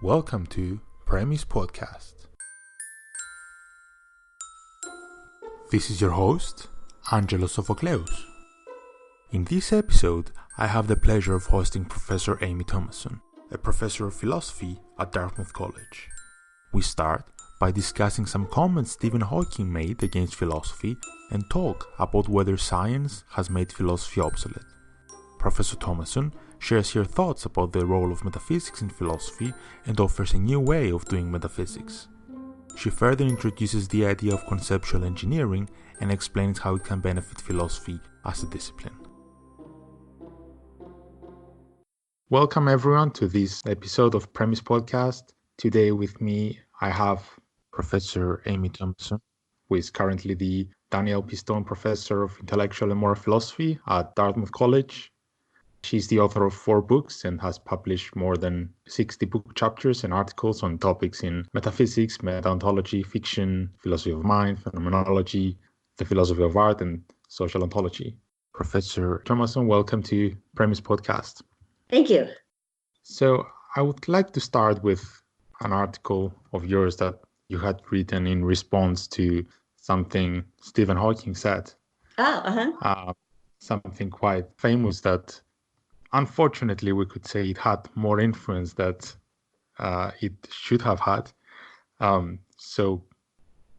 Welcome to Premise Podcast. This is your host, Angelos Sophocleous. In this episode, I have the pleasure of hosting Professor Amie Thomasson, a professor of philosophy at Dartmouth College. We start by discussing some comments Stephen Hawking made against philosophy and talk about whether science has made philosophy obsolete. Professor Thomasson shares her thoughts about the role of metaphysics in philosophy and offers a new way of doing metaphysics. She further introduces the idea of conceptual engineering and explains how it can benefit philosophy as a discipline. Welcome everyone to this episode of Premise Podcast. Today with me I have Professor Amie Thomasson, who is currently the Daniel P. Stone Professor of Intellectual and Moral Philosophy at Dartmouth College. She's the author of 4 books and has published more than 60 book chapters and articles on topics in metaphysics, meta-ontology, fiction, philosophy of mind, phenomenology, the philosophy of art, and social ontology. Professor Thomasson, welcome to Premise Podcast. Thank you. So I would like to start with an article of yours that you had written in response to something Stephen Hawking said. Something quite famous that unfortunately, we could say it had more influence that it should have had. So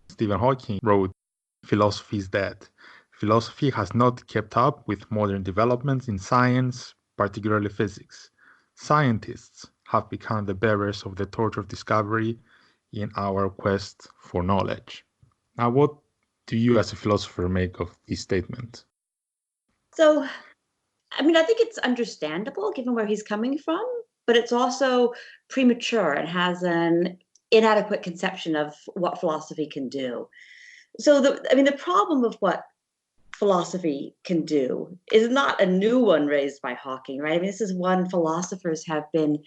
Stephen Hawking wrote, "Philosophy is dead. Philosophy has not kept up with modern developments in science, particularly physics. Scientists have become the bearers of the torch of discovery in our quest for knowledge." Now, what do you as a philosopher make of this statement? I think it's understandable given where he's coming from, but it's also premature and has an inadequate conception of what philosophy can do. So the problem of what philosophy can do is not a new one raised by Hawking, right? I mean, this is one philosophers have been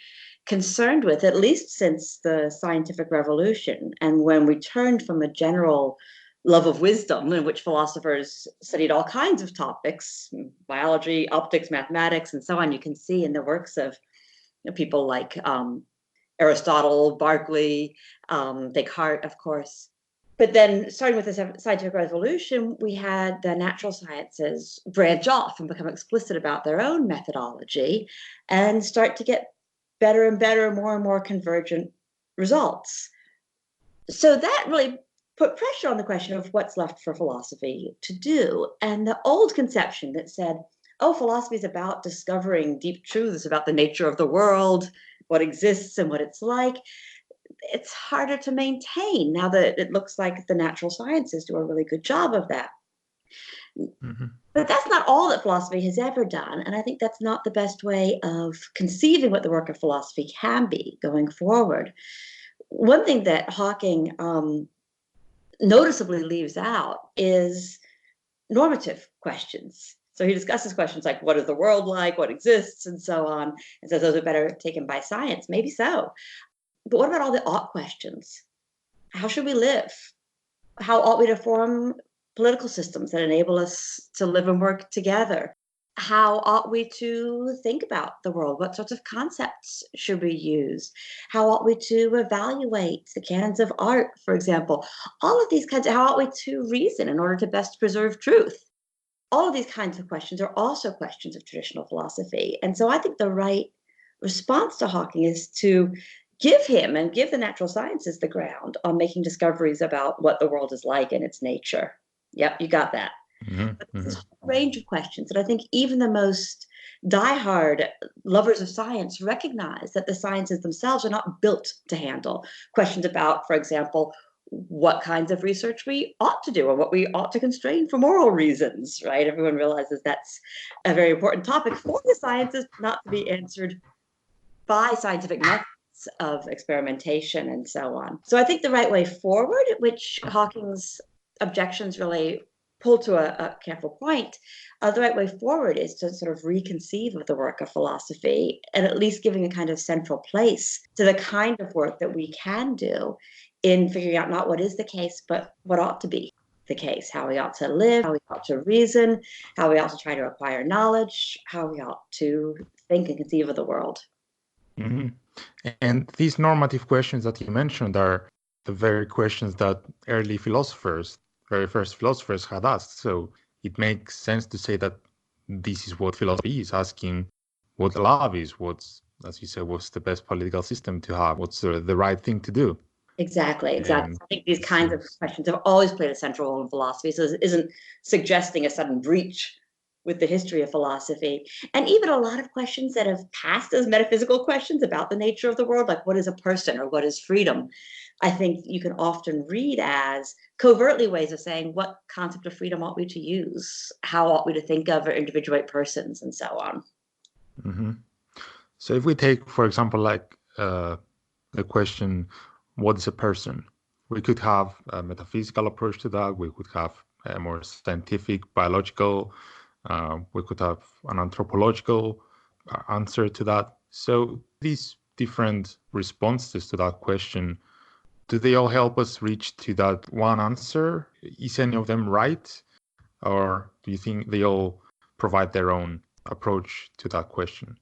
concerned with, at least since the scientific revolution. And when we turned from a general love of wisdom, in which philosophers studied all kinds of topics, biology, optics, mathematics, and so on. You can see in the works of people like Aristotle, Berkeley, Descartes, of course. But then, starting with the scientific revolution, we had the natural sciences branch off and become explicit about their own methodology and start to get better and better, more and more convergent results. So that really put pressure on the question of what's left for philosophy to do. And the old conception that said, oh, philosophy is about discovering deep truths about the nature of the world, what exists and what it's like, it's harder to maintain now that it looks like the natural sciences do a really good job of that. Mm-hmm. But that's not all that philosophy has ever done. And I think that's not the best way of conceiving what the work of philosophy can be going forward. One thing that Hawking noticeably leaves out is normative questions. So he discusses questions like, what is the world like, what exists, and so on, and says those are better taken by science. Maybe so. But what about all the ought questions? How should we live? How ought we to form political systems that enable us to live and work together? How ought we to think about the world? What sorts of concepts should we use? How ought we to evaluate the canons of art, for example? All of these kinds of, how ought we to reason in order to best preserve truth? All of these kinds of questions are also questions of traditional philosophy. And so I think the right response to Hawking is to give him and give the natural sciences the ground on making discoveries about what the world is like in its nature. Yep, you got that. Mm-hmm. But there's a whole range of questions that I think even the most diehard lovers of science recognize that the sciences themselves are not built to handle. Questions about, for example, what kinds of research we ought to do or what we ought to constrain for moral reasons, right? Everyone realizes that's a very important topic for the sciences, not to be answered by scientific methods of experimentation and so on. So I think the right way forward, which Hawking's objections really pull to a careful point, the right way forward is to sort of reconceive of the work of philosophy and at least giving a kind of central place to the kind of work that we can do in figuring out not what is the case, but what ought to be the case, how we ought to live, how we ought to reason, how we ought to try to acquire knowledge, how we ought to think and conceive of the world. Hmm. And these normative questions that you mentioned are the very questions that early philosophers, very first philosophers had asked. So it makes sense to say that this is what philosophy is, asking what love is, what's, as you said, what's the best political system to have, what's the right thing to do. Exactly, exactly. And I think these it kinds of seems, questions have always played a central role in philosophy. So it isn't suggesting a sudden breach with the history of philosophy. And even a lot of questions that have passed as metaphysical questions about the nature of the world, like what is a person or what is freedom, I think you can often read as covertly ways of saying what concept of freedom ought we to use, how ought we to think of or individuate persons, and so on. mhm. So if we take, for example, like the question, what is a person? We could have a metaphysical approach to that. We could have a more scientific, biological. We could have an anthropological answer to that. So these different responses to that question, do they all help us reach to that one answer? Is any of them right? Or do you think they all provide their own approach to that question?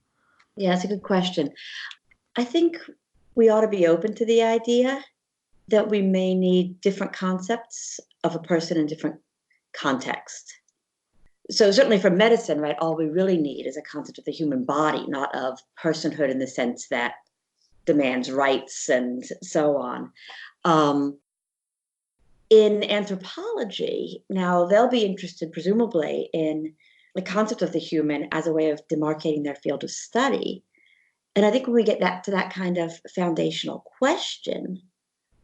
Yeah, that's a good question. I think we ought to be open to the idea that we may need different concepts of a person in different context. So certainly for medicine, right, all we really need is a concept of the human body, not of personhood in the sense that demands rights and so on. Um, in anthropology, now they'll be interested presumably in the concept of the human as a way of demarcating their field of study. And I think when we get that to that kind of foundational question,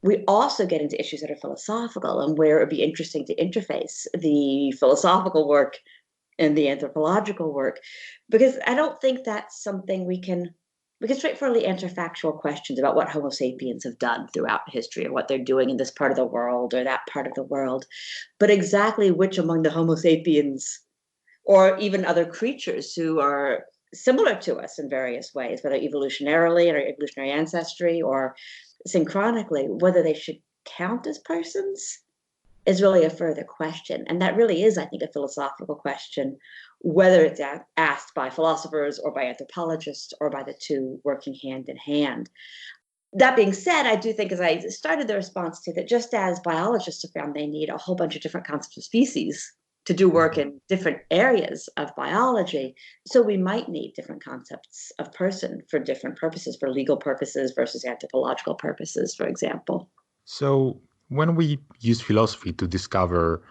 we also get into issues that are philosophical and where it would be interesting to interface the philosophical work and the anthropological work, because I don't think that's something we can straightforwardly answer factual questions about what Homo sapiens have done throughout history or what they're doing in this part of the world or that part of the world. But exactly which among the Homo sapiens or even other creatures who are similar to us in various ways, whether evolutionarily or evolutionary ancestry or synchronically, whether they should count as persons is really a further question. And that really is, I think, a philosophical question, whether it's asked by philosophers or by anthropologists or by the two working hand in hand. That being said, I do think, as I started the response to that, just as biologists have found they need a whole bunch of different concepts of species to do work in different areas of biology, so we might need different concepts of person for different purposes, for legal purposes versus anthropological purposes, for example. So, when we use philosophy to discover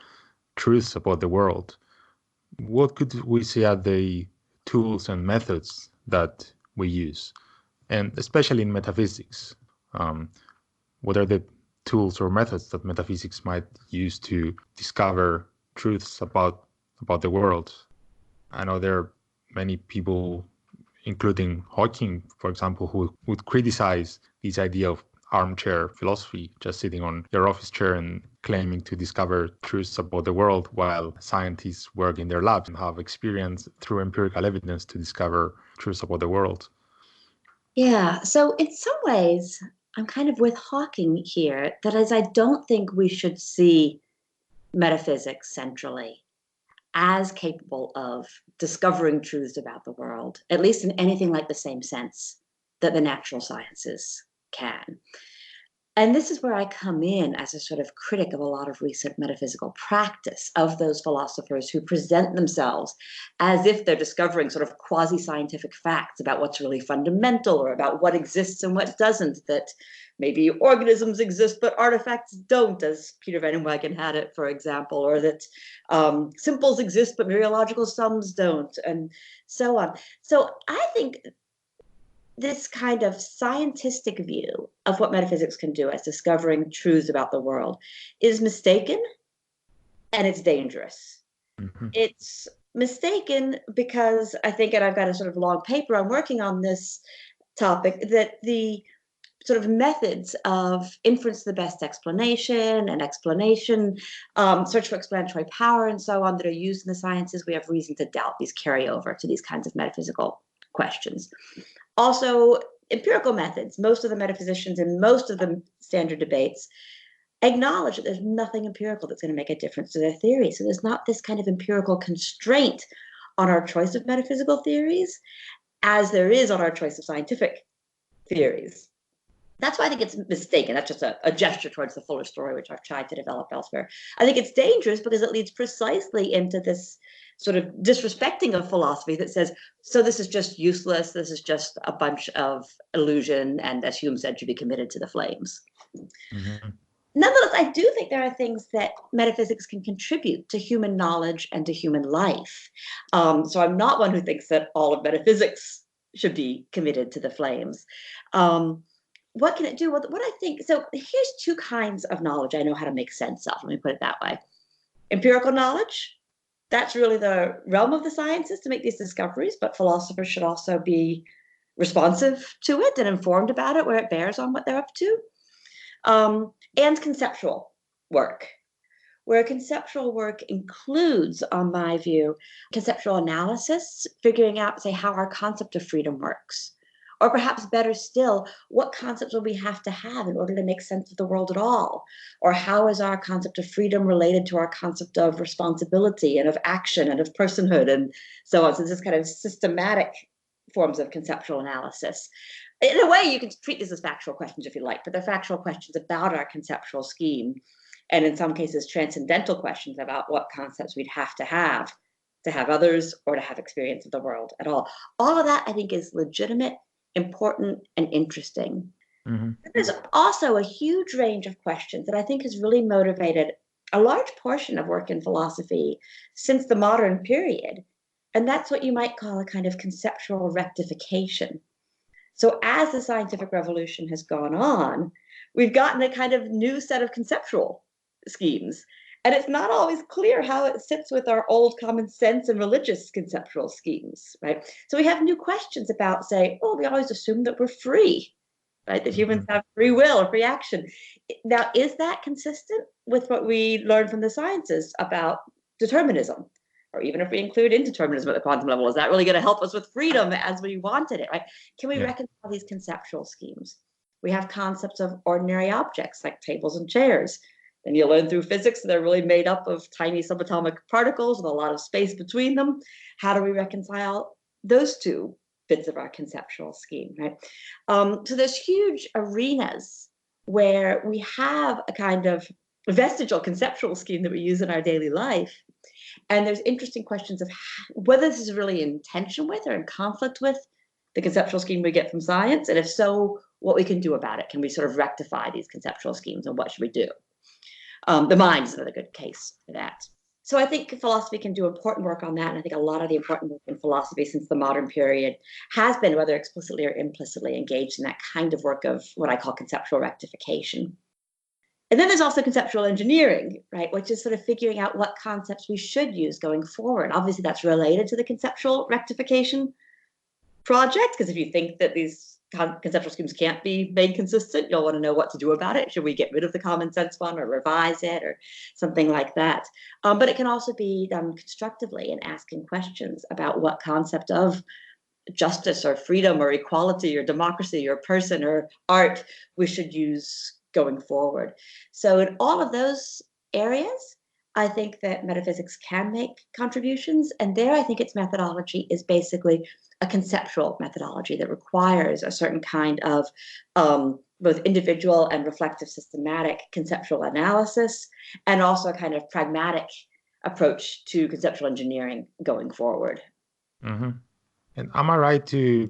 truths about the world, what could we say are the tools and methods that we use? And especially in metaphysics, um, what are the tools or methods that metaphysics might use to discover truths about the world? I know there are many people, including Hawking, for example, who would criticize this idea of armchair philosophy, just sitting on your office chair and claiming to discover truths about the world while scientists work in their labs and have experience through empirical evidence to discover truths about the world. Yeah. So in some ways, I'm kind of with Hawking here, that is, I don't think we should see metaphysics centrally as capable of discovering truths about the world, at least in anything like the same sense that the natural sciences can. And this is where I come in as a sort of critic of a lot of recent metaphysical practice of those philosophers who present themselves as if they're discovering sort of quasi-scientific facts about what's really fundamental or about what exists and what doesn't, that maybe organisms exist but artifacts don't, as Peter Van Inwagen had it, for example, or that simples exist but mereological sums don't, and so on. So I think this kind of scientific view of what metaphysics can do as discovering truths about the world is mistaken, and it's dangerous. Mm-hmm. It's mistaken because I think, and I've got a sort of long paper I'm working on this topic, that the sort of methods of inference to the best explanation and explanation, search for explanatory power, and so on that are used in the sciences, we have reason to doubt these carry over to these kinds of metaphysical questions. Also, empirical methods. Most of the metaphysicians in most of the standard debates acknowledge that there's nothing empirical that's going to make a difference to their theory. So there's not this kind of empirical constraint on our choice of metaphysical theories as there is on our choice of scientific theories. That's why I think it's mistaken. That's just a gesture towards the fuller story, which I've tried to develop elsewhere. I think it's dangerous because it leads precisely into this sort of disrespecting of philosophy that says, so this is just useless. This is just a bunch of illusion. And as Hume said, should be committed to the flames. Mm-hmm. Nonetheless, I do think there are things that metaphysics can contribute to human knowledge and to human life. So I'm not one who thinks that all of metaphysics should be committed to the flames. What can it do? What I think, so here's two kinds of knowledge I know how to make sense of. Let me put it that way. Empirical knowledge, that's really the realm of the sciences to make these discoveries, but philosophers should also be responsive to it and informed about it where it bears on what they're up to. And conceptual work, where conceptual work includes, on my view, conceptual analysis, figuring out, say, how our concept of freedom works. Or perhaps better still, what concepts will we have to have in order to make sense of the world at all? Or how is our concept of freedom related to our concept of responsibility and of action and of personhood and so on? So this is kind of systematic forms of conceptual analysis. In a way, you can treat these as factual questions if you like, but they're factual questions about our conceptual scheme. And in some cases, transcendental questions about what concepts we'd have to have others or to have experience of the world at all. All of that, I think, is legitimate, important, and interesting. Mm-hmm. There's also a huge range of questions that I think has really motivated a large portion of work in philosophy since the modern period. And that's what you might call a kind of conceptual rectification. So as the scientific revolution has gone on, we've gotten a kind of new set of conceptual schemes. And it's not always clear how it sits with our old common sense and religious conceptual schemes, right? So we have new questions about, say, oh, we always assume that we're free, right? That humans have free will or free action. Now, is that consistent with what we learned from the sciences about determinism? Or even if we include indeterminism at the quantum level, is that really going to help us with freedom as we wanted it, right? Can we reconcile these conceptual schemes? We have concepts of ordinary objects like tables and chairs. And you learn through physics they're really made up of tiny subatomic particles with a lot of space between them. How do we reconcile those two bits of our conceptual scheme, right? So there's huge arenas where we have a kind of vestigial conceptual scheme that we use in our daily life. And there's interesting questions of whether this is really in tension with or in conflict with the conceptual scheme we get from science. And if so, what we can do about it. Can we sort of rectify these conceptual schemes and what should we do? The mind is another good case for that. So I think philosophy can do important work on that. And I think a lot of the important work in philosophy since the modern period has been, whether explicitly or implicitly, engaged in that kind of work of what I call conceptual rectification. And then there's also conceptual engineering, right, which is sort of figuring out what concepts we should use going forward. Obviously, that's related to the conceptual rectification project, because if you think that these conceptual schemes can't be made consistent, you'll want to know what to do about it. Should we get rid of the common sense one or revise it or something like that? But it can also be done constructively in asking questions about what concept of justice or freedom or equality or democracy or person or art we should use going forward. So in all of those areas, I think that metaphysics can make contributions. And there, I think its methodology is basically a conceptual methodology that requires a certain kind of both individual and reflective systematic conceptual analysis, and also a kind of pragmatic approach to conceptual engineering going forward. Mm-hmm. And am I right to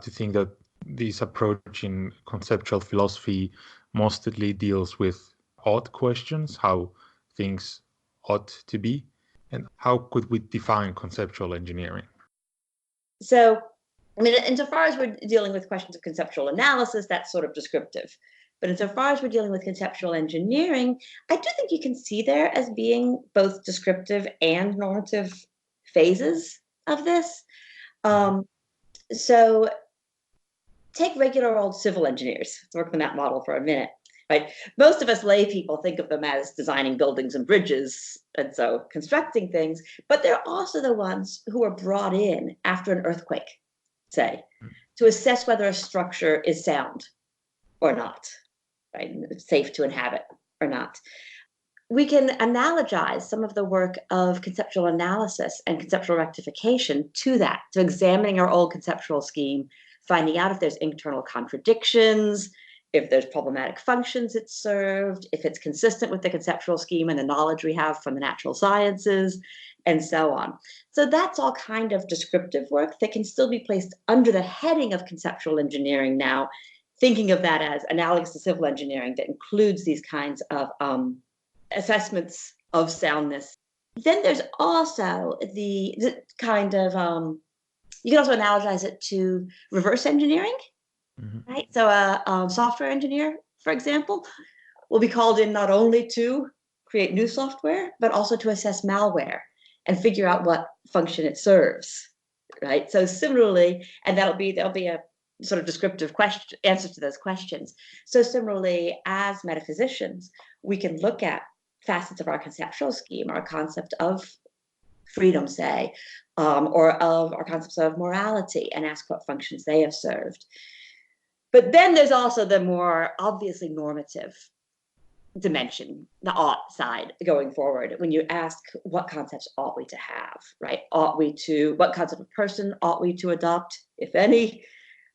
think that this approach in conceptual philosophy mostly deals with odd questions, how things ought to be? And how could we define conceptual engineering? So, I mean, insofar as we're dealing with questions of conceptual analysis, that's sort of descriptive. But insofar as we're dealing with conceptual engineering, I do think you can see there as being both descriptive and normative phases of this. So take regular old civil engineers. Let's work on that model for a minute. Right? Most of us lay people think of them as designing buildings and bridges, and so constructing things, but they're also the ones who are brought in after an earthquake, say, to assess whether a structure is sound or not, right? Safe to inhabit or not. We can analogize some of the work of conceptual analysis and conceptual rectification to that, to examining our old conceptual scheme, finding out if there's internal contradictions, if there's problematic functions it's served, if it's consistent with the conceptual scheme and the knowledge we have from the natural sciences, and so on. So that's all kind of descriptive work that can still be placed under the heading of conceptual engineering now, thinking of that as analogous to civil engineering that includes these kinds of assessments of soundness. Then there's also the kind of, you can also analogize it to reverse engineering, right? So a software engineer, for example, will be called in not only to create new software, but also to assess malware and figure out what function it serves, right? So similarly, and there'll be a sort of descriptive question answer to those questions. So similarly, as metaphysicians, we can look at facets of our conceptual scheme, our concept of freedom, say, or of our concepts of morality, and ask what functions they have served. But then there's also the more obviously normative dimension, the ought side going forward, when you ask what concepts ought we to have, right? What concept of person ought we to adopt, if any?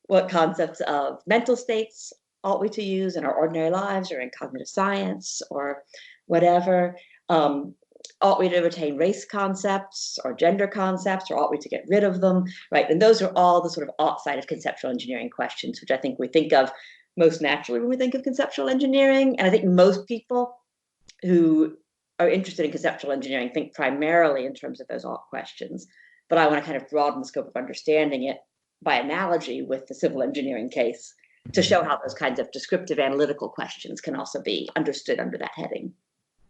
What concepts of mental states ought we to use in our ordinary lives or in cognitive science or whatever? Ought we to retain race concepts or gender concepts, or ought we to get rid of them, right? And those are all the sort of ought side of conceptual engineering questions, which I think we think of most naturally when we think of conceptual engineering. And I think most people who are interested in conceptual engineering think primarily in terms of those ought questions. But I want to kind of broaden the scope of understanding it by analogy with the civil engineering case to show how those kinds of descriptive analytical questions can also be understood under that heading.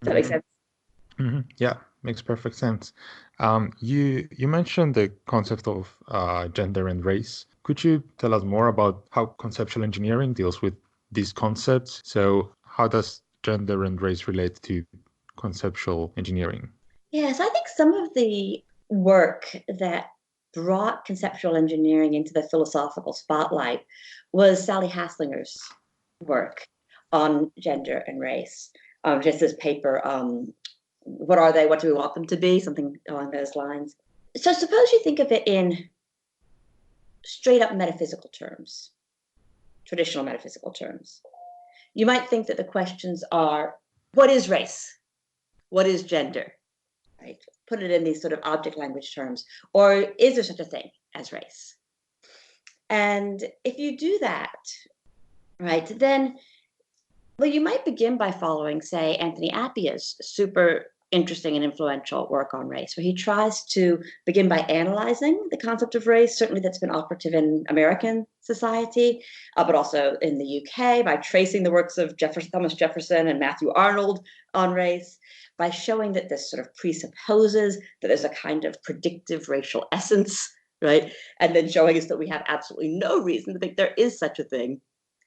Does that make sense? Yeah, makes perfect sense. You mentioned the concept of gender and race. Could you tell us more about how conceptual engineering deals with these concepts? So how does gender and race relate to conceptual engineering? Yes, I think some of the work that brought conceptual engineering into the philosophical spotlight was Sally Haslinger's work on gender and race. Just this paper, what are they? What do we want them to be? Something along those lines. So suppose you think of it in straight up metaphysical terms, traditional metaphysical terms. You might think that the questions are, what is race? What is gender? Right? Put it in these sort of object language terms. Or is there such a thing as race? And if you do that, right, then, well, you might begin by following, say, Anthony Appiah's super interesting and influential work on race, where he tries to begin by analyzing the concept of race, certainly that's been operative in American society, but also in the UK, by tracing the works of Thomas Jefferson and Matthew Arnold on race, by showing that this sort of presupposes that there's a kind of predictive racial essence, right? And then showing us that we have absolutely no reason to think there is such a thing.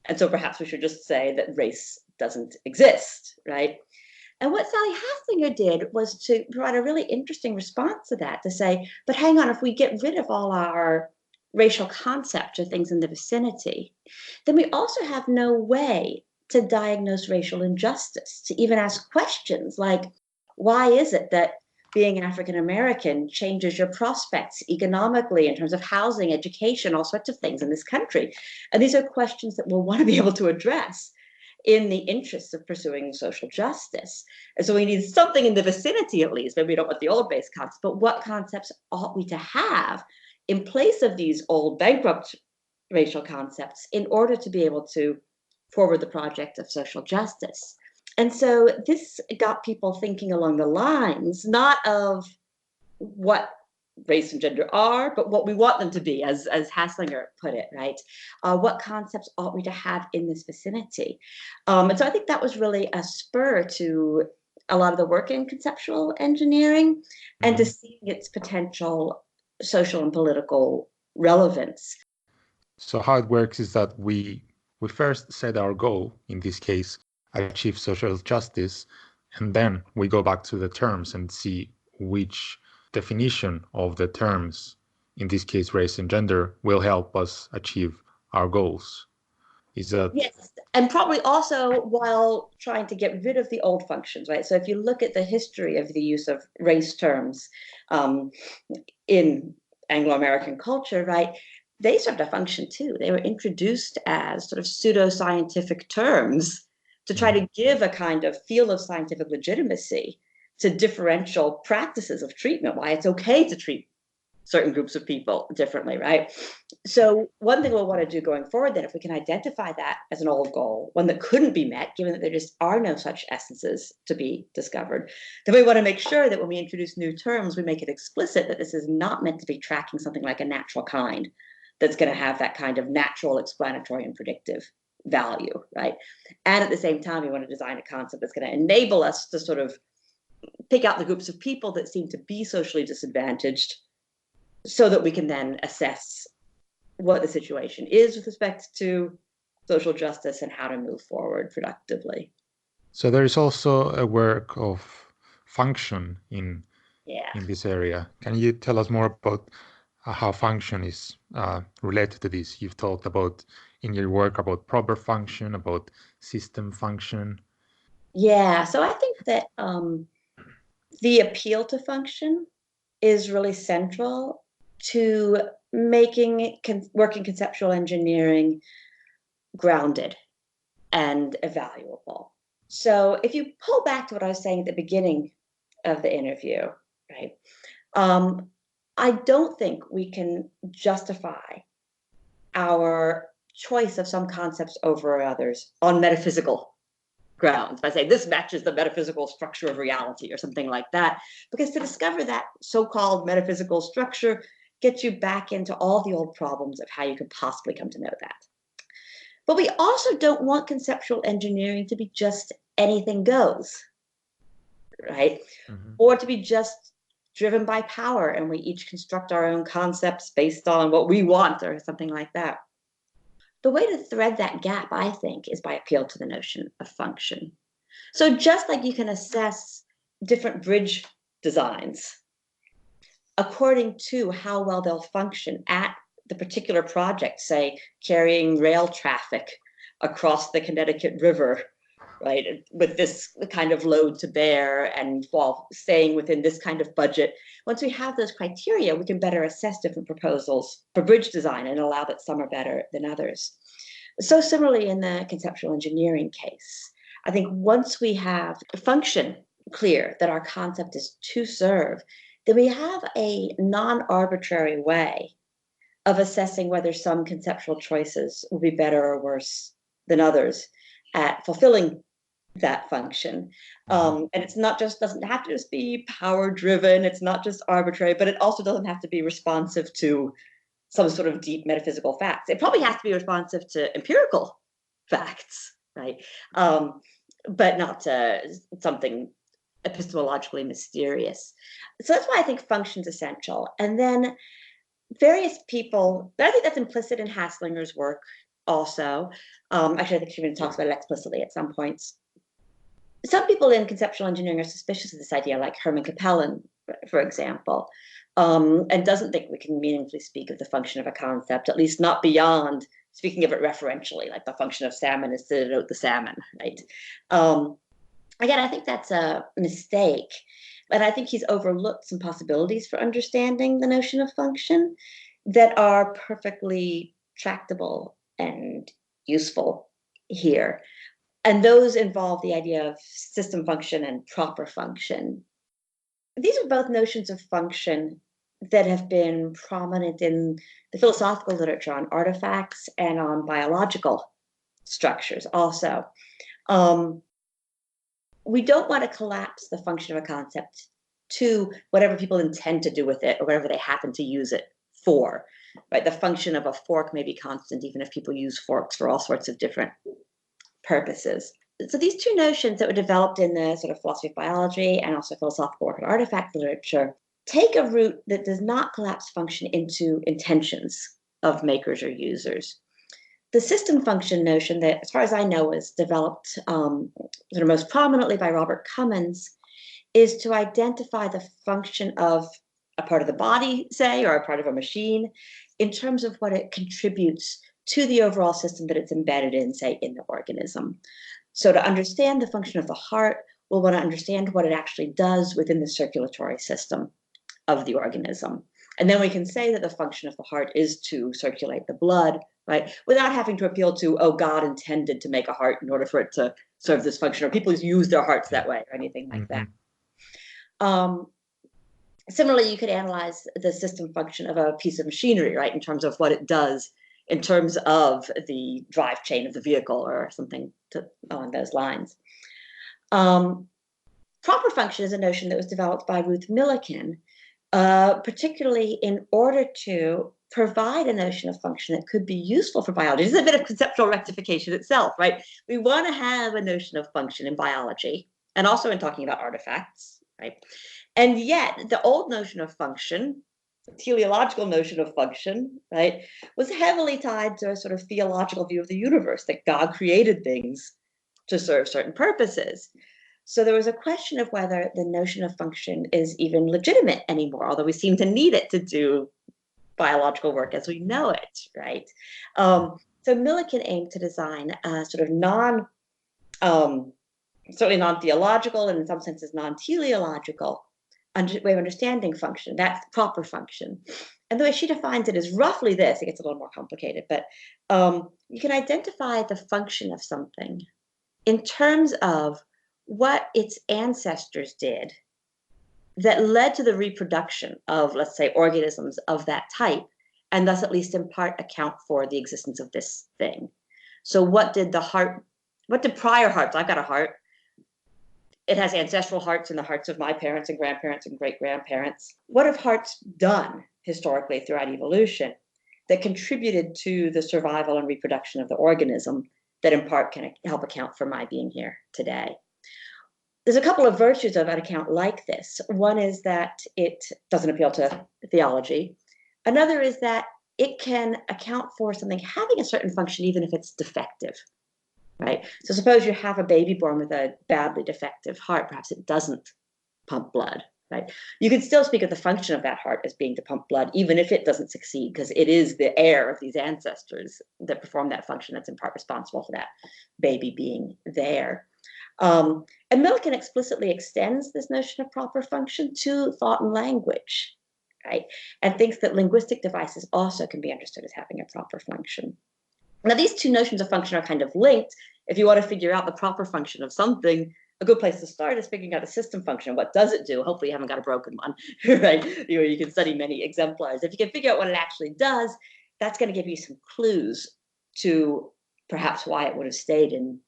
And so perhaps we should just say that race doesn't exist, right? And what Sally Haslinger did was to provide a really interesting response to that, to say, but hang on, if we get rid of all our racial concepts or things in the vicinity, then we also have no way to diagnose racial injustice, to even ask questions like, why is it that being African American changes your prospects economically in terms of housing, education, all sorts of things in this country? And these are questions that we'll want to be able to address in the interests of pursuing social justice. And so we need something in the vicinity, at least. Maybe we don't want the old base concepts, but what concepts ought we to have in place of these old bankrupt racial concepts in order to be able to forward the project of social justice? And so this got people thinking along the lines, not of what race and gender are, but what we want them to be, as Haslinger put it, right? What concepts ought we to have in this vicinity? And so I think that was really a spur to a lot of the work in conceptual engineering and to see its potential social and political relevance. So how it works is that we first set our goal, in this case, achieve social justice, and then we go back to the terms and see which definition of the terms, in this case race and gender, will help us achieve our goals. Is that... Yes, and probably also while trying to get rid of the old functions, right? So if you look at the history of the use of race terms in Anglo-American culture, right, they served a function too. They were introduced as sort of pseudoscientific terms to try to give a kind of field of scientific legitimacy to differential practices of treatment, why it's okay to treat certain groups of people differently, right? So one thing we'll want to do going forward then, if we can identify that as an old goal, one that couldn't be met, given that there just are no such essences to be discovered, then we want to make sure that when we introduce new terms, we make it explicit that this is not meant to be tracking something like a natural kind that's going to have that kind of natural, explanatory, and predictive value, right? And at the same time, we want to design a concept that's going to enable us to sort of pick out the groups of people that seem to be socially disadvantaged so that we can then assess what the situation is with respect to social justice and how to move forward productively. So there is also a work of function in Yeah. this area. Can you tell us more about how function is related to this? You've talked about in your work about proper function, about system function. Yeah. So I think that the appeal to function is really central to making working conceptual engineering grounded and evaluable. So if you pull back to what I was saying at the beginning of the interview, right? I don't think we can justify our choice of some concepts over others on metaphysical grounds by saying this matches the metaphysical structure of reality or something like that, because to discover that so-called metaphysical structure gets you back into all the old problems of how you could possibly come to know that. But we also don't want conceptual engineering to be just anything goes, right? Mm-hmm. Or to be just driven by power and we each construct our own concepts based on what we want or something like that. The way to thread that gap, I think, is by appeal to the notion of function. So just like you can assess different bridge designs according to how well they'll function at the particular project, say carrying rail traffic across the Connecticut River, right, with this kind of load to bear and while staying within this kind of budget. Once we have those criteria, we can better assess different proposals for bridge design and allow that some are better than others. So similarly in the conceptual engineering case, I think once we have function clear that our concept is to serve, then we have a non-arbitrary way of assessing whether some conceptual choices will be better or worse than others at fulfilling that function. And it's not just, doesn't have to just be power driven, it's not just arbitrary, but it also doesn't have to be responsive to some sort of deep metaphysical facts. It probably has to be responsive to empirical facts, right? But not to something epistemologically mysterious. So that's why I think function's essential. And then various people, but I think that's implicit in Haslinger's work also. Actually, I think she even talks about it explicitly at some points. Some people in conceptual engineering are suspicious of this idea, like Herman Capellen, for example, and doesn't think we can meaningfully speak of the function of a concept, at least not beyond speaking of it referentially, like the function of salmon is to denote the salmon, right? Again, I think that's a mistake, but I think he's overlooked some possibilities for understanding the notion of function that are perfectly tractable and useful here. And those involve the idea of system function and proper function. These are both notions of function that have been prominent in the philosophical literature on artifacts and on biological structures also. We don't want to collapse the function of a concept to whatever people intend to do with it or whatever they happen to use it for, right? The function of a fork may be constant even if people use forks for all sorts of different purposes. So these two notions that were developed in the sort of philosophy of biology and also philosophical work and artifact literature take a route that does not collapse function into intentions of makers or users. The system function notion that, as far as I know, was developed sort of most prominently by Robert Cummins is to identify the function of a part of the body, say, or a part of a machine in terms of what it contributes to the overall system that it's embedded in, say, in the organism. So to understand the function of the heart, we'll want to understand what it actually does within the circulatory system of the organism. And then we can say that the function of the heart is to circulate the blood, right? Without having to appeal to, oh, God intended to make a heart in order for it to serve this function, or people use their hearts that way, or anything like that. Similarly, you could analyze the system function of a piece of machinery, right, in terms of what it does in terms of the drive chain of the vehicle or something along those lines. Proper function is a notion that was developed by Ruth Millikan, particularly in order to provide a notion of function that could be useful for biology. This is a bit of conceptual rectification itself, right? We want to have a notion of function in biology and also in talking about artifacts, right? And yet the old notion of function, the teleological notion of function, right, was heavily tied to a sort of theological view of the universe, that God created things to serve certain purposes. So there was a question of whether the notion of function is even legitimate anymore, although we seem to need it to do biological work as we know it, right? So Millikan aimed to design a sort of certainly non-theological and in some senses non-teleological way of understanding function. That's proper function. And the way she defines it is roughly this. It gets a little more complicated, but you can identify the function of something in terms of what its ancestors did that led to the reproduction of, let's say, organisms of that type, and thus at least in part account for the existence of this thing. So what did prior hearts, I've got a heart, it has ancestral hearts in the hearts of my parents and grandparents and great-grandparents. What have hearts done historically throughout evolution that contributed to the survival and reproduction of the organism that in part can help account for my being here today? There's a couple of virtues of an account like this. One is that it doesn't appeal to theology. Another is that it can account for something having a certain function even if it's defective, right? So suppose you have a baby born with a badly defective heart, perhaps it doesn't pump blood, right? You can still speak of the function of that heart as being to pump blood, even if it doesn't succeed, because it is the heir of these ancestors that perform that function that's in part responsible for that baby being there. And Millikan explicitly extends this notion of proper function to thought and language, right? And thinks that linguistic devices also can be understood as having a proper function. Now, these two notions of function are kind of linked. If you want to figure out the proper function of something, a good place to start is figuring out a system function. What does it do? Hopefully you haven't got a broken one, right? You can study many exemplars. If you can figure out what it actually does, that's going to give you some clues to perhaps why it would have stayed in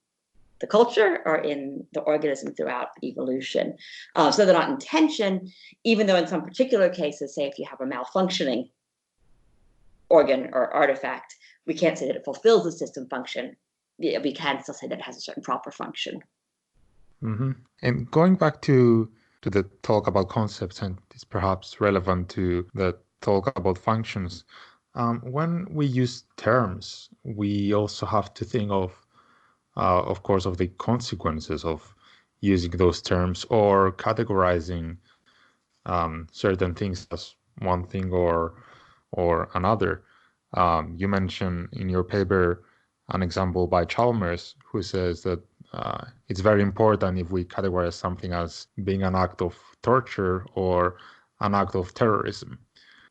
the culture or in the organism throughout evolution. So they're not in tension, even though in some particular cases, say if you have a malfunctioning organ or artifact, we can't say that it fulfills the system function. We can still say that it has a certain proper function. Mm-hmm. And going back to the talk about concepts, and it's perhaps relevant to the talk about functions, when we use terms, we also have to think of course, of the consequences of using those terms or categorizing certain things as one thing or another. You mentioned in your paper an example by Chalmers, who says that it's very important if we categorize something as being an act of torture or an act of terrorism.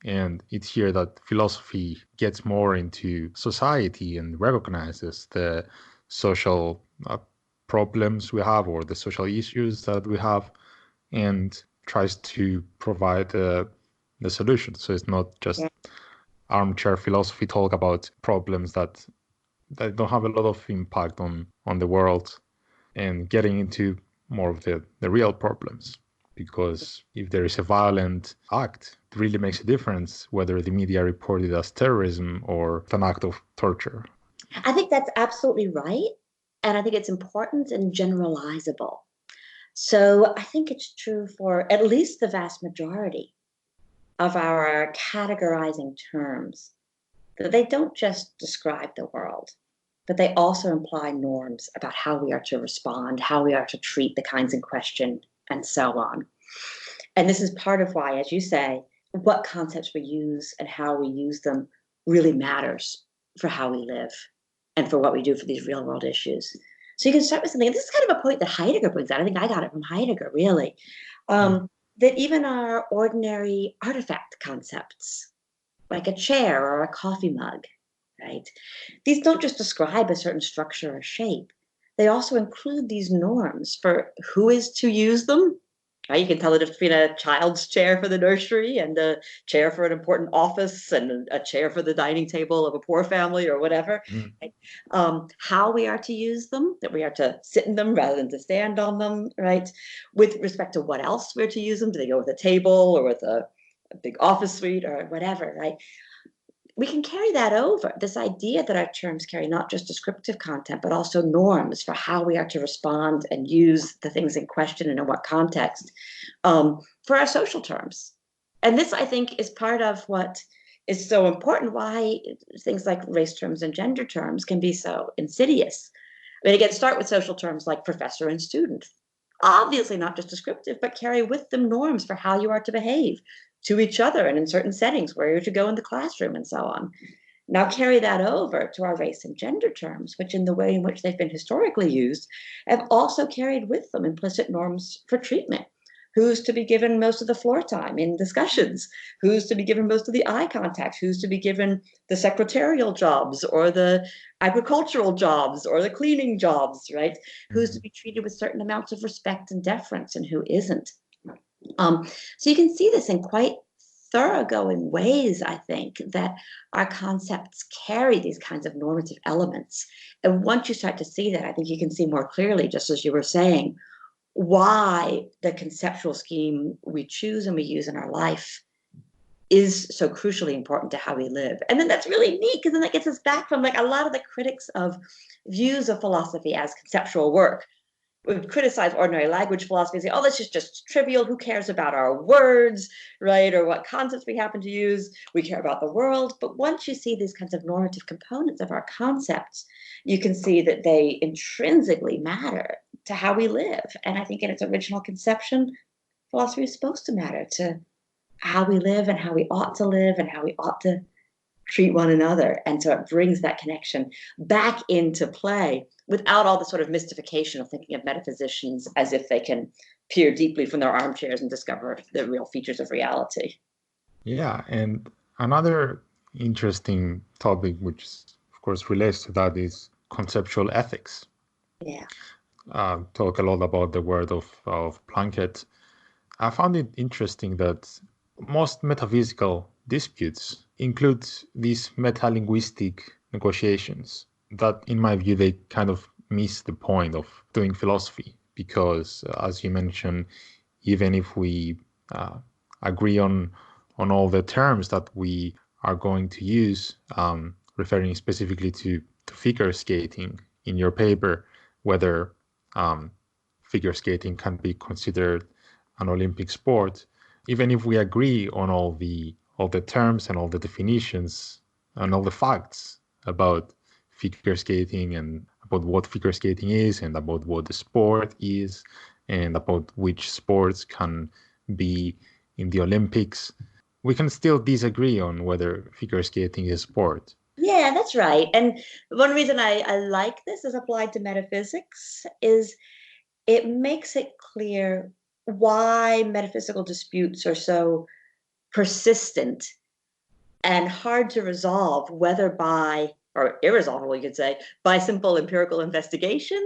And it's here that philosophy gets more into society and recognizes the social problems we have or the social issues that we have and tries to provide the solution. So it's not just armchair philosophy talk about problems that don't have a lot of impact on the world and getting into more of the real problems. Because if there is a violent act, it really makes a difference whether the media report it as terrorism or an act of torture. I think that's absolutely right. And I think it's important and generalizable. So I think it's true for at least the vast majority of our categorizing terms, that they don't just describe the world, but they also imply norms about how we are to respond, how we are to treat the kinds in question, and so on. And this is part of why, as you say, what concepts we use and how we use them really matters for how we live and for what we do for these real world issues. So you can start with something, and this is kind of a point that Heidegger brings out. I think I got it from Heidegger, really. that even our ordinary artifact concepts, like a chair or a coffee mug, right? These don't just describe a certain structure or shape. They also include these norms for who is to use them. Right? You can tell the difference between a child's chair for the nursery and a chair for an important office and a chair for the dining table of a poor family or whatever. Mm. Right? How we are to use them, that we are to sit in them rather than to stand on them, right? With respect to what else we're to use them. Do they go with a table or with a big office suite or whatever, right? We can carry that over, this idea that our terms carry not just descriptive content, but also norms for how we are to respond and use the things in question and in what context for our social terms. And this, I think, is part of what is so important, why things like race terms and gender terms can be so insidious. I mean, again, start with social terms like professor and student. Obviously not just descriptive, but carry with them norms for how you are to behave to each other and in certain settings, where you're to go in the classroom and so on. Now carry that over to our race and gender terms, which in the way in which they've been historically used, have also carried with them implicit norms for treatment. Who's to be given most of the floor time in discussions? Who's to be given most of the eye contact? Who's to be given the secretarial jobs or the agricultural jobs or the cleaning jobs, right? Who's to be treated with certain amounts of respect and deference and who isn't? So you can see this in quite thoroughgoing ways, I think, that our concepts carry these kinds of normative elements. And once you start to see that, I think you can see more clearly, just as you were saying, why the conceptual scheme we choose and we use in our life is so crucially important to how we live. And then that's really neat, because then that gets us back from like a lot of the critics of views of philosophy as conceptual work would criticize ordinary language philosophy and say, oh, this is just trivial. Who cares about our words, right? Or what concepts we happen to use. We care about the world. But once you see these kinds of normative components of our concepts, you can see that they intrinsically matter to how we live. And I think in its original conception, philosophy is supposed to matter to how we live and how we ought to live and how we ought to treat one another. And so it brings that connection back into play without all the sort of mystification of thinking of metaphysicians as if they can peer deeply from their armchairs and discover the real features of reality. Yeah, and another interesting topic, which of course relates to that, is conceptual ethics. Yeah. Talk a lot about the word of Plunkett. I found it interesting that most metaphysical disputes include these metalinguistic negotiations that, in my view, they kind of miss the point of doing philosophy, because, as you mentioned, even if we agree on all the terms that we are going to use, referring specifically to figure skating in your paper, whether figure skating can be considered an Olympic sport, even if we agree on all the terms and all the definitions and all the facts about figure skating and about what figure skating is and about what the sport is and about which sports can be in the Olympics, we can still disagree on whether figure skating is a sport. Yeah, that's right. And one reason I like this as applied to metaphysics is it makes it clear why metaphysical disputes are so persistent and hard to resolve, whether by, or irresolvable, you could say, by simple empirical investigation,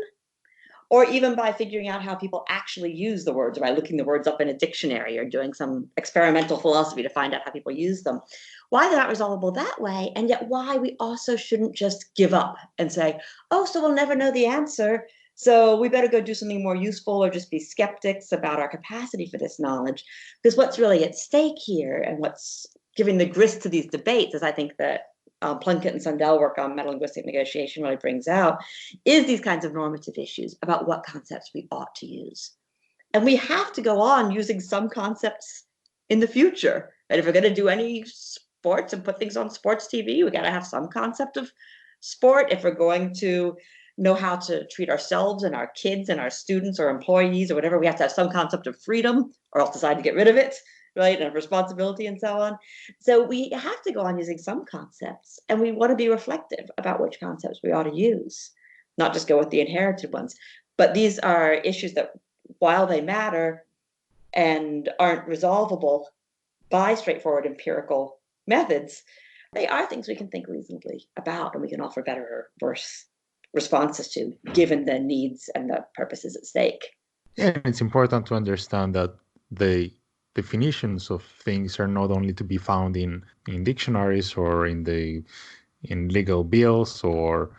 or even by figuring out how people actually use the words, or by looking the words up in a dictionary or doing some experimental philosophy to find out how people use them. Why they're not resolvable that way, and yet why we also shouldn't just give up and say, oh, so we'll never know the answer, so we better go do something more useful or just be skeptics about our capacity for this knowledge. Because what's really at stake here and what's giving the grist to these debates, as I think that Plunkett and Sundell work on metalinguistic negotiation really brings out, is these kinds of normative issues about what concepts we ought to use. And we have to go on using some concepts in the future. And if we're going to do any sports and put things on sports TV, we got to have some concept of sport. If we're going to know how to treat ourselves and our kids and our students or employees or whatever, we have to have some concept of freedom, or else decide to get rid of it, right? And responsibility and so on. So we have to go on using some concepts, and we want to be reflective about which concepts we ought to use, not just go with the inherited ones. But these are issues that, while they matter, and aren't resolvable by straightforward empirical methods, they are things we can think reasonably about and we can offer better or worse responses to, given the needs and the purposes at stake. Yeah, and it's important to understand that the definitions of things are not only to be found in dictionaries or in legal bills or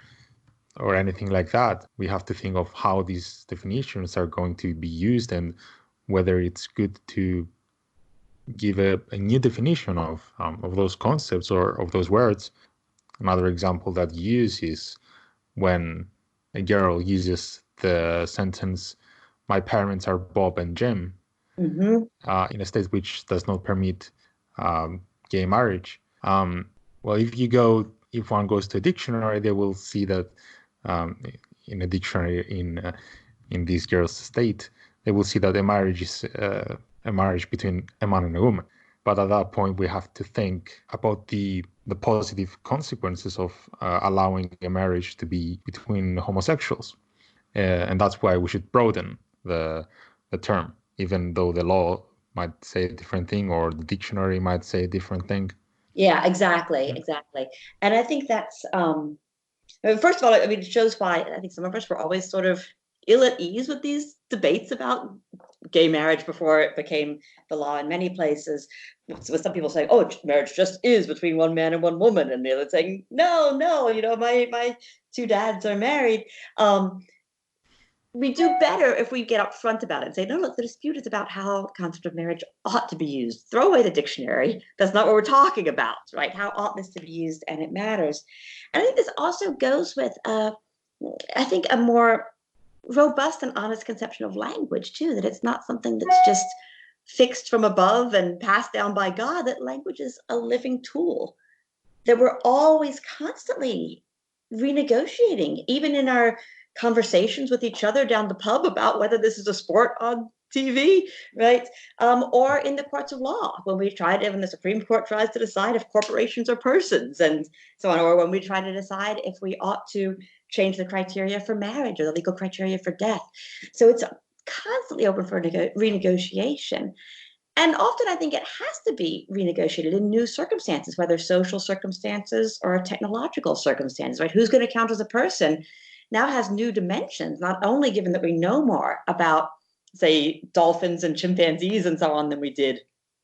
anything like that. We have to think of how these definitions are going to be used and whether it's good to give a new definition of those concepts or of those words. Another example that you use is when a girl uses the sentence, "My parents are Bob and Jim," in a state which does not permit gay marriage. Well, if one goes to a dictionary, they will see that in a dictionary in this girl's state, they will see that a marriage is a marriage between a man and a woman. But at that point, we have to think about the positive consequences of allowing a marriage to be between homosexuals. And that's why we should broaden the term, even though the law might say a different thing or the dictionary might say a different thing. Yeah, exactly. And I think that's, first of all, I mean, it shows why I think some of us were always sort of ill at ease with these debates about gay marriage before it became the law in many places, with some people saying, oh, marriage just is between one man and one woman, and the other saying, no, my two dads are married. We do better if we get upfront about it and say, no, look, the dispute is about how the concept of marriage ought to be used. Throw away the dictionary. That's not what we're talking about, right? How ought this to be used? And it matters. And I think this also goes with, I think, a more robust and honest conception of language, too, that it's not something that's just fixed from above and passed down by God, that language is a living tool, that we're always constantly renegotiating, even in our conversations with each other down the pub about whether this is a sport on TV, right? Or in the courts of law, when the Supreme Court tries to decide if corporations are persons and so on, or when we try to decide if we ought to change the criteria for marriage or the legal criteria for death. So it's constantly open for renegotiation. And often I think it has to be renegotiated in new circumstances, whether social circumstances or technological circumstances, right? Who's going to count as a person now has new dimensions, not only given that we know more about, say, dolphins and chimpanzees and so on than we did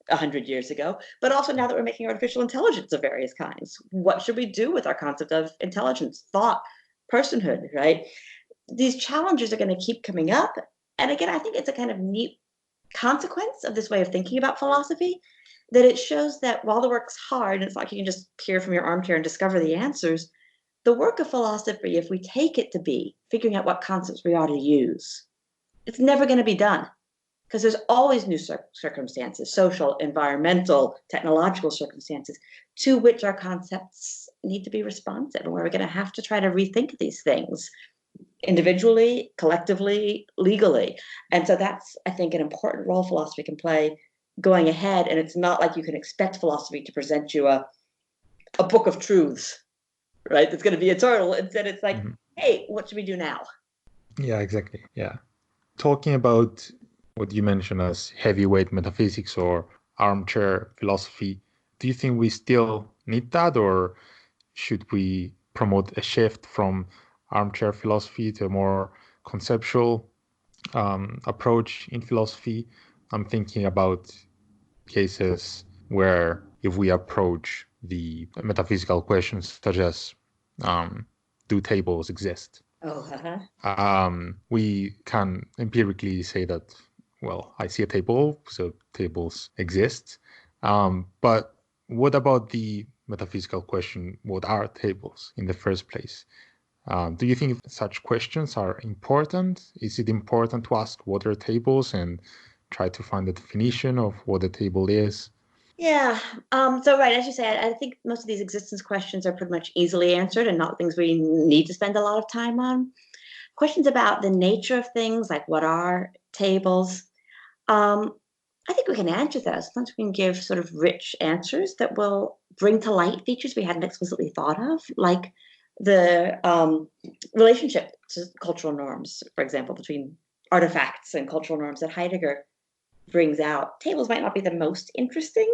100 years ago, but also now that we're making artificial intelligence of various kinds. What should we do with our concept of intelligence, thought, personhood, right? These challenges are going to keep coming up. And again, I think it's a kind of neat consequence of this way of thinking about philosophy, that it shows that while the work's hard, and it's like you can just peer from your armchair and discover the answers, the work of philosophy, if we take it to be figuring out what concepts we ought to use, it's never going to be done because there's always new circumstances, social, environmental, technological circumstances to which our concepts need to be responsive, and where we're going to have to try to rethink these things individually, collectively, legally. And so that's, I think, an important role philosophy can play going ahead. And it's not like you can expect philosophy to present you a book of truths, right? That's going to be eternal. Instead, it's like, hey, what should we do now? Yeah, exactly. Yeah. Talking about what you mentioned as heavyweight metaphysics or armchair philosophy, do you think we still need that, or should we promote a shift from armchair philosophy to a more conceptual approach in philosophy? I'm thinking about cases where if we approach the metaphysical questions such as do tables exist? We can empirically say that, well, I see a table, so tables exist. But what about the metaphysical question, what are tables in the first place? Do you think such questions are important? Is it important to ask what are tables and try to find the definition of what a table is? Yeah. So right, as you say, I think most of these existence questions are pretty much easily answered and not things we need to spend a lot of time on. Questions about the nature of things, like what are tables, I think we can answer those. Sometimes we can give sort of rich answers that will bring to light features we hadn't explicitly thought of, like the relationship to cultural norms, for example, between artifacts and cultural norms that Heidegger brings out, tables might not be the most interesting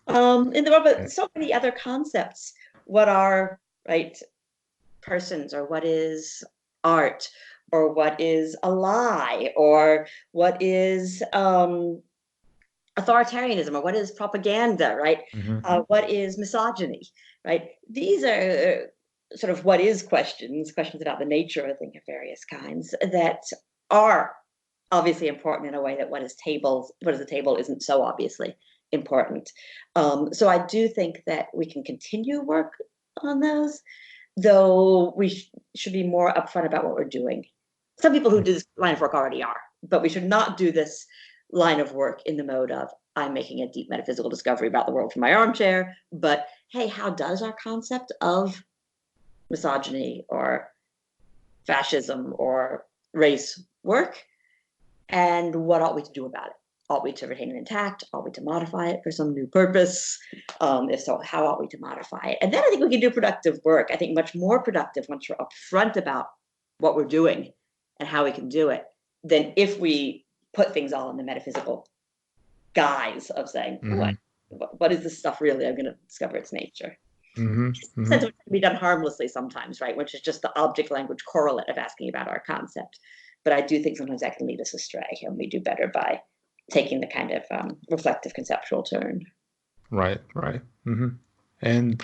in the world, but so many other concepts. What are, right, persons, or what is art, or what is a lie, or what is authoritarianism, or what is propaganda, right? What is misogyny, right? These are sort of what is questions about the nature of a thing of various kinds that are obviously important in a way that what is a table isn't so obviously important. So I do think that we can continue work on those, though we should be more upfront about what we're doing. Some people who do this line of work already are, but we should not do this line of work in the mode of, I'm making a deep metaphysical discovery about the world from my armchair, but hey, how does our concept of misogyny or fascism or race work? And what ought we to do about it? Ought we to retain it intact? Ought we to modify it for some new purpose? If so, how ought we to modify it? And then I think we can do productive work. I think much more productive once we're upfront about what we're doing and how we can do it, than if we put things all in the metaphysical guise of saying, what is this stuff really? I'm going to discover its nature. Sense of it can be done harmlessly sometimes, right? Which is just the object language correlate of asking about our concept. But I do think sometimes that can lead us astray, and we do better by taking the kind of reflective conceptual turn. Right. And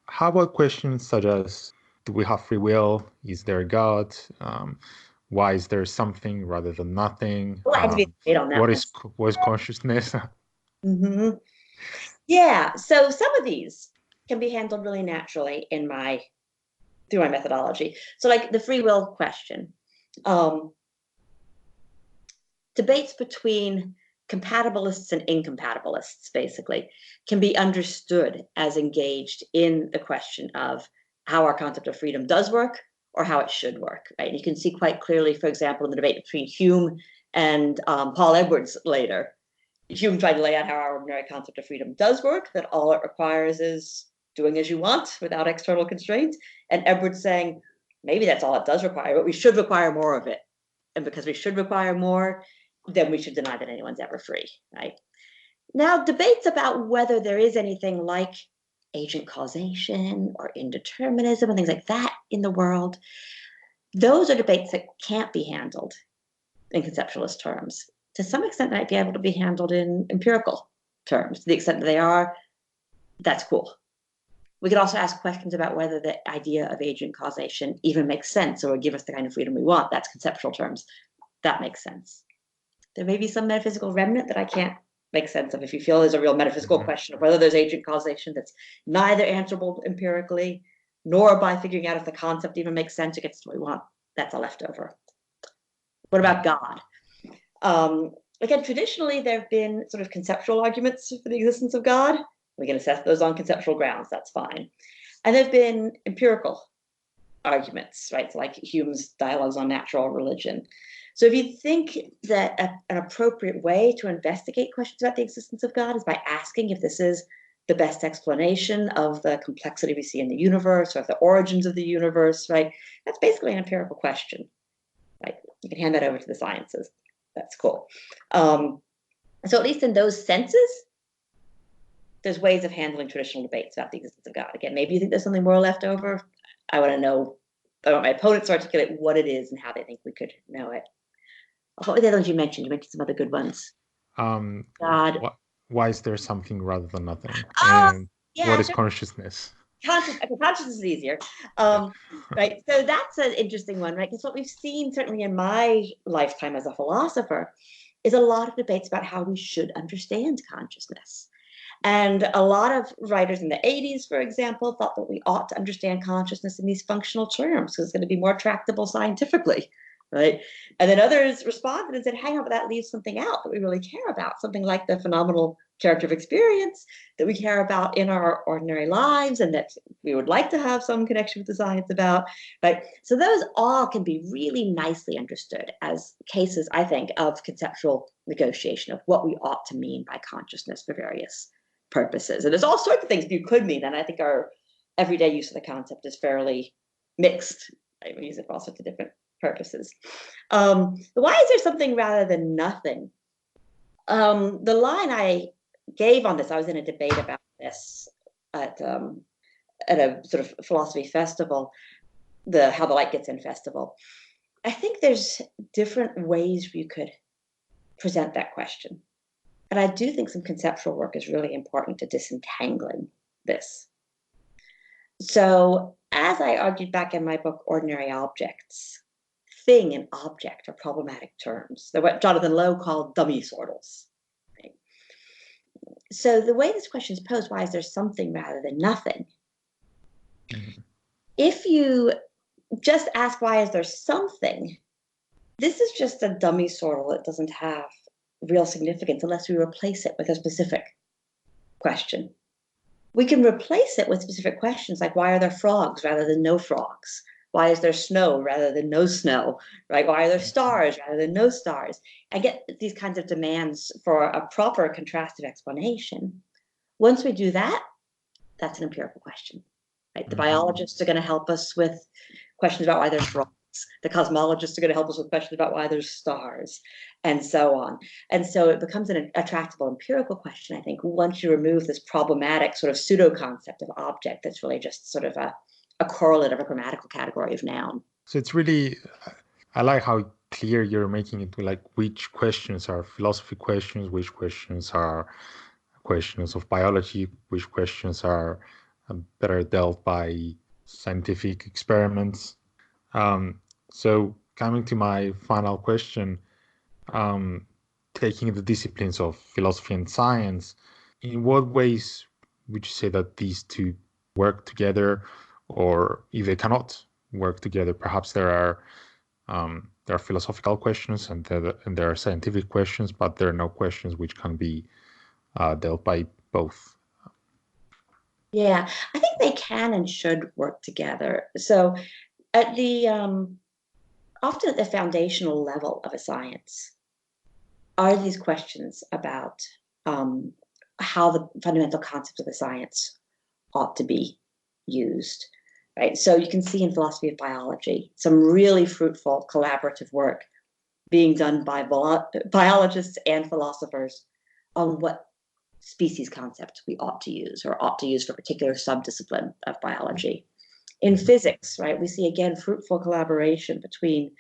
how about questions such as, do we have free will? Is there a God? Why is there something rather than nothing? Well, I had to be straight on that. What is consciousness? Yeah, so some of these can be handled really naturally through my methodology. So like the free will question. Debates between compatibilists and incompatibilists basically can be understood as engaged in the question of how our concept of freedom does work or how it should work, right? And you can see quite clearly, for example, in the debate between Hume and Paul Edwards later. Hume tried to lay out how our ordinary concept of freedom does work, that all it requires is doing as you want without external constraints. And Edwards saying, maybe that's all it does require, but we should require more of it. And because we should require more, then we should deny that anyone's ever free, right? Now, debates about whether there is anything like agent causation or indeterminism and things like that in the world, those are debates that can't be handled in conceptualist terms. To some extent, might be able to be handled in empirical terms. To the extent that they are, that's cool. We could also ask questions about whether the idea of agent causation even makes sense or would give us the kind of freedom we want. That's conceptual terms. That makes sense. There may be some metaphysical remnant that I can't make sense of. If you feel there's a real metaphysical question of whether there's agent causation that's neither answerable empirically, nor by figuring out if the concept even makes sense or gets what we want, that's a leftover. What about God? Again, traditionally, there have been sort of conceptual arguments for the existence of God. We can assess those on conceptual grounds, that's fine. And there have been empirical arguments, right? So like Hume's dialogues on natural religion. So if you think that an appropriate way to investigate questions about the existence of God is by asking if this is the best explanation of the complexity we see in the universe or of the origins of the universe, right? That's basically an empirical question, right? You can hand that over to the sciences. That's cool. So at least in those senses, there's ways of handling traditional debates about the existence of God. Again, maybe you think there's something more left over. I want to know, I want my opponents to articulate what it is and how they think we could know it. What were the other ones you mentioned? You mentioned some other good ones. God. Why is there something rather than nothing? And what is consciousness? Consciousness is easier. Right. So that's an interesting one, right? Because what we've seen, certainly in my lifetime as a philosopher, is a lot of debates about how we should understand consciousness. And a lot of writers in the 80s, for example, thought that we ought to understand consciousness in these functional terms because it's going to be more tractable scientifically, right? And then others responded and said, hang on, but that leaves something out that we really care about, something like the phenomenal character of experience that we care about in our ordinary lives and that we would like to have some connection with the science about, right? So those all can be really nicely understood as cases, I think, of conceptual negotiation of what we ought to mean by consciousness for various purposes. And there's all sorts of things you could mean, and I think our everyday use of the concept is fairly mixed, right? We use it for all sorts of different purposes. Why is there something rather than nothing The line I gave on this, I was in a debate about this at a sort of philosophy festival, the How the Light Gets In festival. I think there's different ways you could present that question. And I do think some conceptual work is really important to disentangling this. So, as I argued back in my book, Ordinary Objects, thing and object are problematic terms. They're what Jonathan Lowe called dummy sortals. Right? So, the way this question is posed, why is there something rather than nothing? Mm-hmm. If you just ask why is there something, this is just a dummy sortal that doesn't have real significance unless we replace it with a specific question. We can replace it with specific questions like why are there frogs rather than no frogs? Why is there snow rather than no snow? Right? Why are there stars rather than no stars? I get these kinds of demands for a proper contrastive explanation. Once we do that, that's an empirical question. Right? The biologists are going to help us with questions about why there's frogs. The cosmologists are going to help us with questions about why there's stars, and so on. And so it becomes an attractable empirical question, I think, once you remove this problematic sort of pseudo concept of object that's really just sort of a correlate of a grammatical category of noun. So it's really, I like how clear you're making it, like which questions are philosophy questions, which questions are questions of biology, which questions are better dealt by scientific experiments. So coming to my final question, taking the disciplines of philosophy and science, in what ways would you say that these two work together, or if they cannot work together, perhaps there are philosophical questions and there are scientific questions, but there are no questions which can be dealt by both? Yeah, I think they can and should work together. So at the often at the foundational level of a science are these questions about how the fundamental concepts of the science ought to be used, right? So you can see in philosophy of biology some really fruitful collaborative work being done by biologists and philosophers on what species concept we ought to use or ought to use for a particular subdiscipline of biology. In physics, right, we see again fruitful collaboration between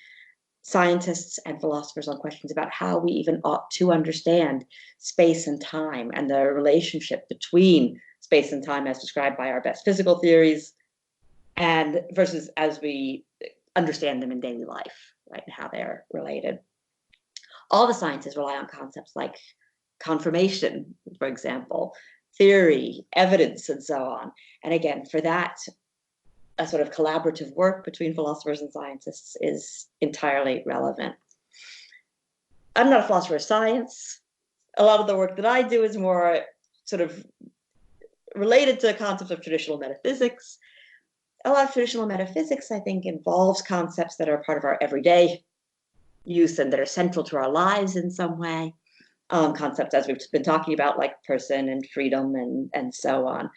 scientists and philosophers on questions about how we even ought to understand space and time and the relationship between space and time as described by our best physical theories and versus as we understand them in daily life, right, and how they're related. All the sciences rely on concepts like confirmation, for example, theory, evidence, and so on. And again, for that, a sort of collaborative work between philosophers and scientists is entirely relevant. I'm not a philosopher of science. A lot of the work that I do is more sort of related to concepts of traditional metaphysics. A lot of traditional metaphysics, I think, involves concepts that are part of our everyday use and that are central to our lives in some way. Concepts, as we've been talking about, like person and freedom and so on.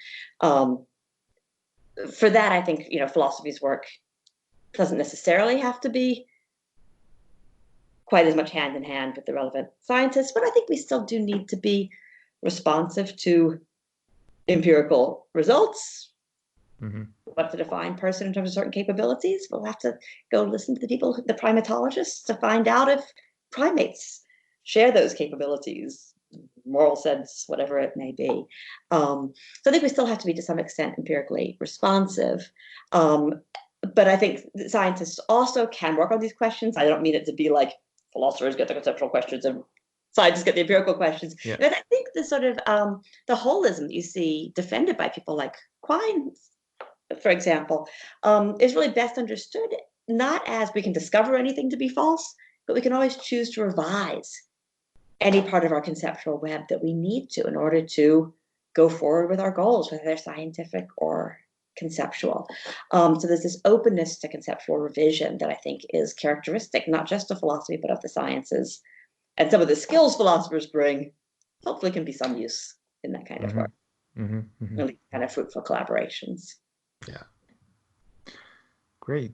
For that, I think, philosophy's work doesn't necessarily have to be quite as much hand in hand with the relevant scientists, but I think we still do need to be responsive to empirical results. Mm-hmm. What to define person in terms of certain capabilities? We'll have to go listen to the primatologists, to find out if primates share those capabilities, moral sense, whatever it may be. So I think we still have to be, to some extent, empirically responsive. But I think scientists also can work on these questions. I don't mean it to be like philosophers get the conceptual questions and scientists get the empirical questions. Yeah. But I think the sort of the holism that you see defended by people like Quine, for example, is really best understood not as we can discover anything to be false, but we can always choose to revise any part of our conceptual web that we need to in order to go forward with our goals, whether they're scientific or conceptual. So there's this openness to conceptual revision that I think is characteristic, not just of philosophy, but of the sciences. And some of the skills philosophers bring hopefully can be some use in that kind of work. Really kind of fruitful collaborations. Yeah. Great.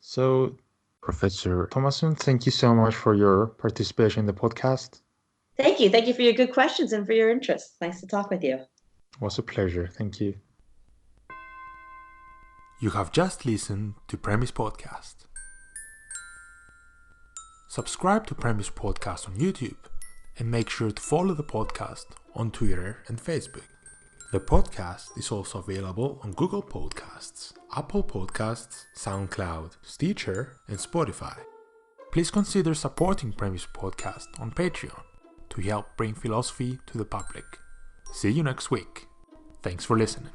So, Professor Thomasson, thank you so much for your participation in the podcast. Thank you. Thank you for your good questions and for your interest. Nice to talk with you. It was a pleasure. Thank you. You have just listened to Premise Podcast. Subscribe to Premise Podcast on YouTube and make sure to follow the podcast on Twitter and Facebook. The podcast is also available on Google Podcasts, Apple Podcasts, Soundcloud, Stitcher, and Spotify. Please consider supporting Premise Podcast on Patreon to help bring philosophy to the public. See you next week. Thanks for listening.